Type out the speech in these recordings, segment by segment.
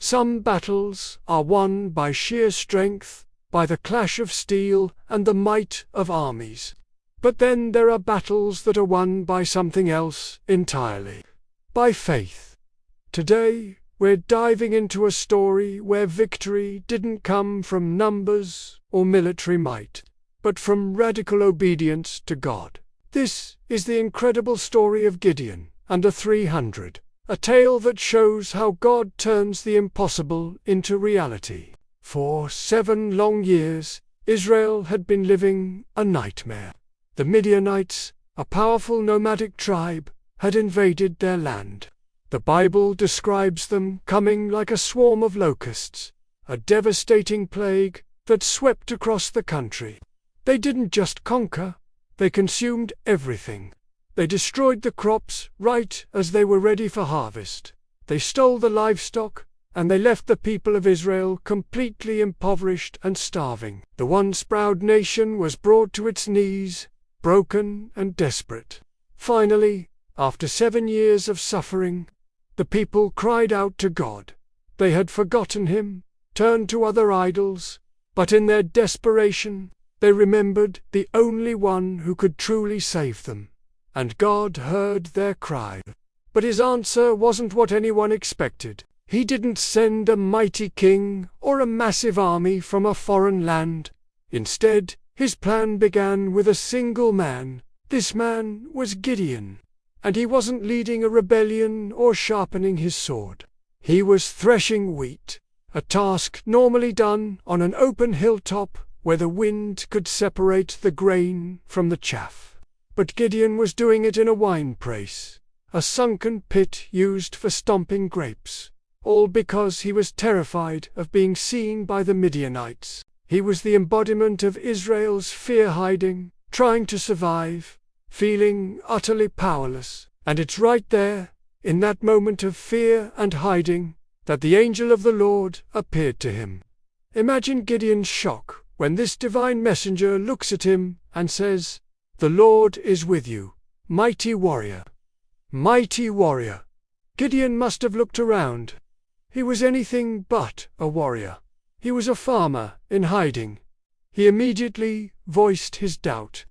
Some battles are won by sheer strength, by the clash of steel and the might of armies. But then there are battles that are won by something else entirely. By faith. Today, we're diving into a story where victory didn't come from numbers or military might, but from radical obedience to God. This is the incredible story of Gideon, under 300, a tale that shows how God turns the impossible into reality. For 7 long years, Israel had been living a nightmare. The Midianites, a powerful nomadic tribe, had invaded their land. The Bible describes them coming like a swarm of locusts, a devastating plague that swept across the country. They didn't just conquer, they consumed everything. They destroyed the crops right as they were ready for harvest. They stole the livestock, and they left the people of Israel completely impoverished and starving. The once proud nation was brought to its knees, broken and desperate. Finally, after 7 years of suffering, the people cried out to God. They had forgotten him, turned to other idols, but in their desperation, they remembered the only one who could truly save them. And God heard their cry. But his answer wasn't what anyone expected. He didn't send a mighty king or a massive army from a foreign land. Instead, his plan began with a single man. This man was Gideon. And he wasn't leading a rebellion or sharpening his sword. He was threshing wheat, a task normally done on an open hilltop where the wind could separate the grain from the chaff. But Gideon was doing it in a winepress, a sunken pit used for stomping grapes, all because he was terrified of being seen by the Midianites. He was the embodiment of Israel's fear-hiding, trying to survive, feeling utterly powerless. And it's right there, in that moment of fear and hiding, that the angel of the Lord appeared to him. Imagine Gideon's shock when this divine messenger looks at him and says, "The Lord is with you, mighty warrior." Mighty warrior. Gideon must have looked around. He was anything but a warrior. He was a farmer in hiding. He immediately voiced his doubt.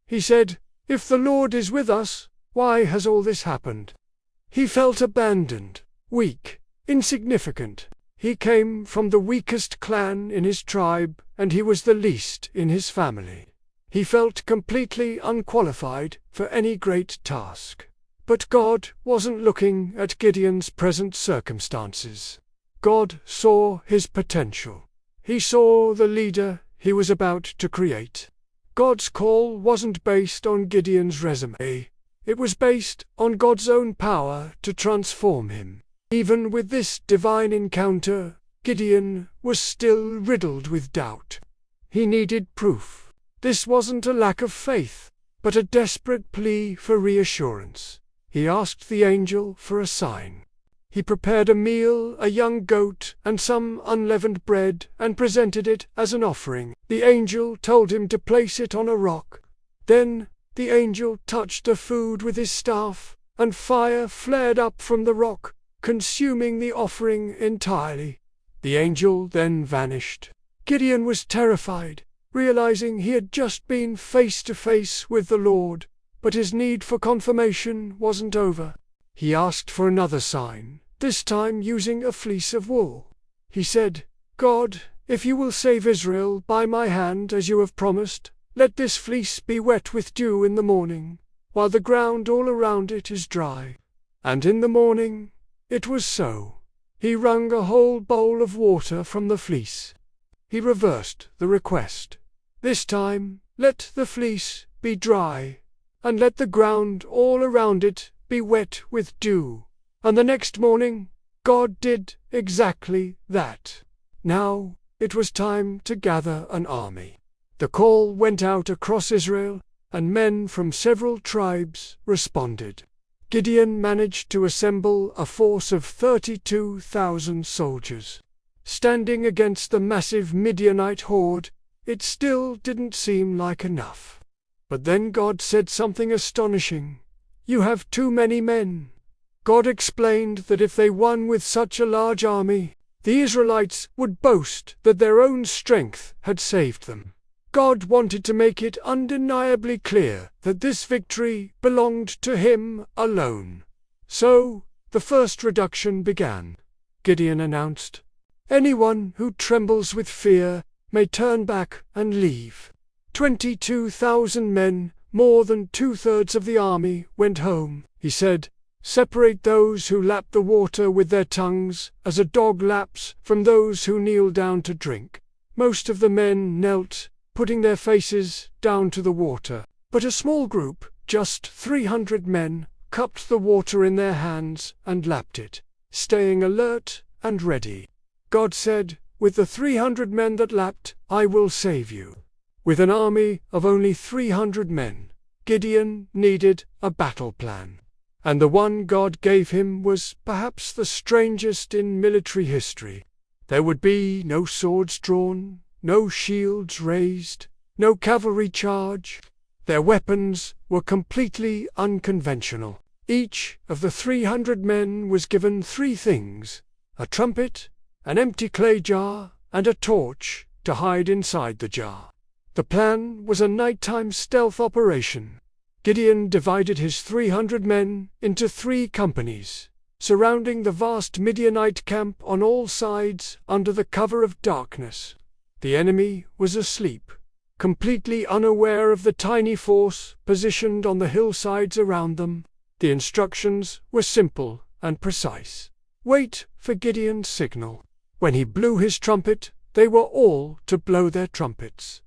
He said, "If the Lord is with us, why has all this happened?" He felt abandoned, weak, insignificant. He came from the weakest clan in his tribe, and he was the least in his family. He felt completely unqualified for any great task. But God wasn't looking at Gideon's present circumstances. God saw his potential. He saw the leader he was about to create. God's call wasn't based on Gideon's resume. It was based on God's own power to transform him. Even with this divine encounter, Gideon was still riddled with doubt. He needed proof. This wasn't a lack of faith, but a desperate plea for reassurance. He asked the angel for a sign. He prepared a meal, a young goat, and some unleavened bread, and presented it as an offering. The angel told him to place it on a rock. Then the angel touched the food with his staff, and fire flared up from the rock, consuming the offering entirely. The angel then vanished. Gideon was terrified, realizing he had just been face to face with the Lord, but his need for confirmation wasn't over. He asked for another sign, this time using a fleece of wool. He said, "God, if you will save Israel by my hand as you have promised, let this fleece be wet with dew in the morning, while the ground all around it is dry." And in the morning, it was so. He wrung a whole bowl of water from the fleece. He reversed the request. This time, let the fleece be dry, and let the ground all around it be wet with dew. And the next morning, God did exactly that. Now, it was time to gather an army. The call went out across Israel, and men from several tribes responded. Gideon managed to assemble a force of 32,000 soldiers. Standing against the massive Midianite horde, it still didn't seem like enough. But then God said something astonishing. "You have too many men." God explained that if they won with such a large army, The Israelites would boast that their own strength had saved them. God wanted to make it undeniably clear that this victory belonged to Him alone. So, the first reduction began. Gideon announced, "Anyone who trembles with fear may turn back and leave." 22,000 men, more than 2/3 of the army, went home. He said, "Separate those who lap the water with their tongues, as a dog laps, from those who kneel down to drink." Most of the men knelt, putting their faces down to the water, but a small group, just 300 men, cupped the water in their hands and lapped it, staying alert and ready. God said, "With the 300 men that lapped, I will save you." With an army of only 300 men, Gideon needed a battle plan. And the one God gave him was perhaps the strangest in military history. There would be no swords drawn, no shields raised, no cavalry charge. Their weapons were completely unconventional. Each of the 300 men was given 3 things: a trumpet, an empty clay jar, and a torch to hide inside the jar. The plan was a nighttime stealth operation. Gideon divided his 300 men into 3 companies, surrounding the vast Midianite camp on all sides under the cover of darkness. The enemy was asleep, completely unaware of the tiny force positioned on the hillsides around them. The instructions were simple and precise. Wait for Gideon's signal. When he blew his trumpet, they were all to blow their trumpets.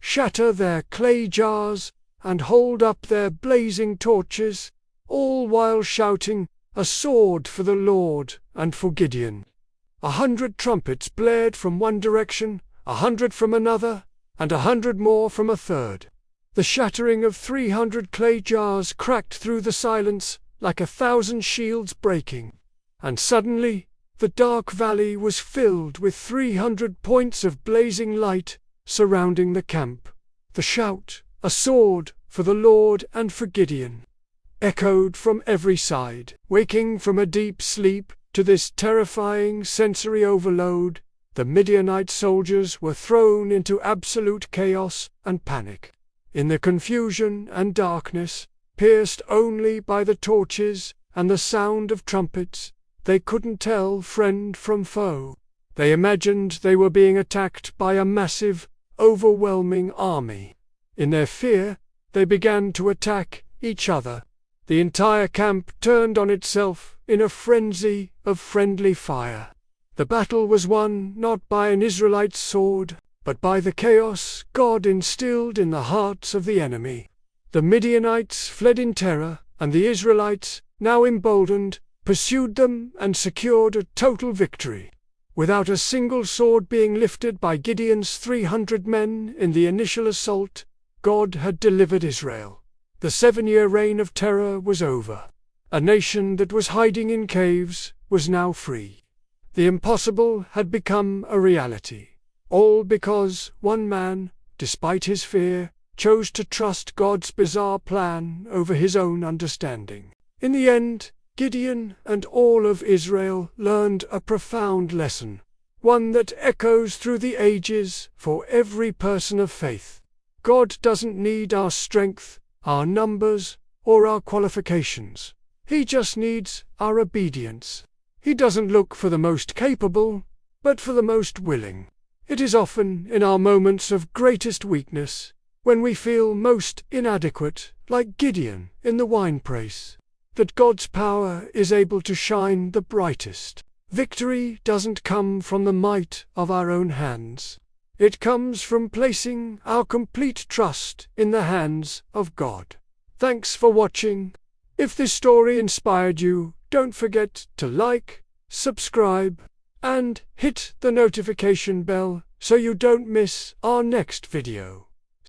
Shatter their clay jars and hold up their blazing torches, all while shouting, "A sword for the Lord and for Gideon." 100 trumpets blared from one direction, 100 from another, and 100 more from a third. The shattering of 300 clay jars cracked through the silence like 1,000 shields breaking. And suddenly, the dark valley was filled with 300 points of blazing light surrounding the camp. The shout, "A sword for the Lord and for Gideon," echoed from every side. Waking from a deep sleep to this terrifying sensory overload, the Midianite soldiers were thrown into absolute chaos and panic. In the confusion and darkness, pierced only by the torches and the sound of trumpets, they couldn't tell friend from foe. They imagined they were being attacked by a massive, overwhelming army. In their fear, they began to attack each other. The entire camp turned on itself in a frenzy of friendly fire. The battle was won not by an Israelite sword, but by the chaos God instilled in the hearts of the enemy. The Midianites fled in terror, and the Israelites, now emboldened, pursued them and secured a total victory. Without a single sword being lifted by Gideon's 300 men in the initial assault, God had delivered Israel. The 7-year reign of terror was over. A nation that was hiding in caves was now free. The impossible had become a reality, all because one man, despite his fear, chose to trust God's bizarre plan over his own understanding. In the end, Gideon and all of Israel learned a profound lesson, one that echoes through the ages for every person of faith. God doesn't need our strength, our numbers, or our qualifications. He just needs our obedience. He doesn't look for the most capable, but for the most willing. It is often in our moments of greatest weakness, when we feel most inadequate, like Gideon in the winepress, that God's power is able to shine the brightest. Victory doesn't come from the might of our own hands. It comes from placing our complete trust in the hands of God. Thanks for watching. If this story inspired you, don't forget to like, subscribe, and hit the notification bell so you don't miss our next video.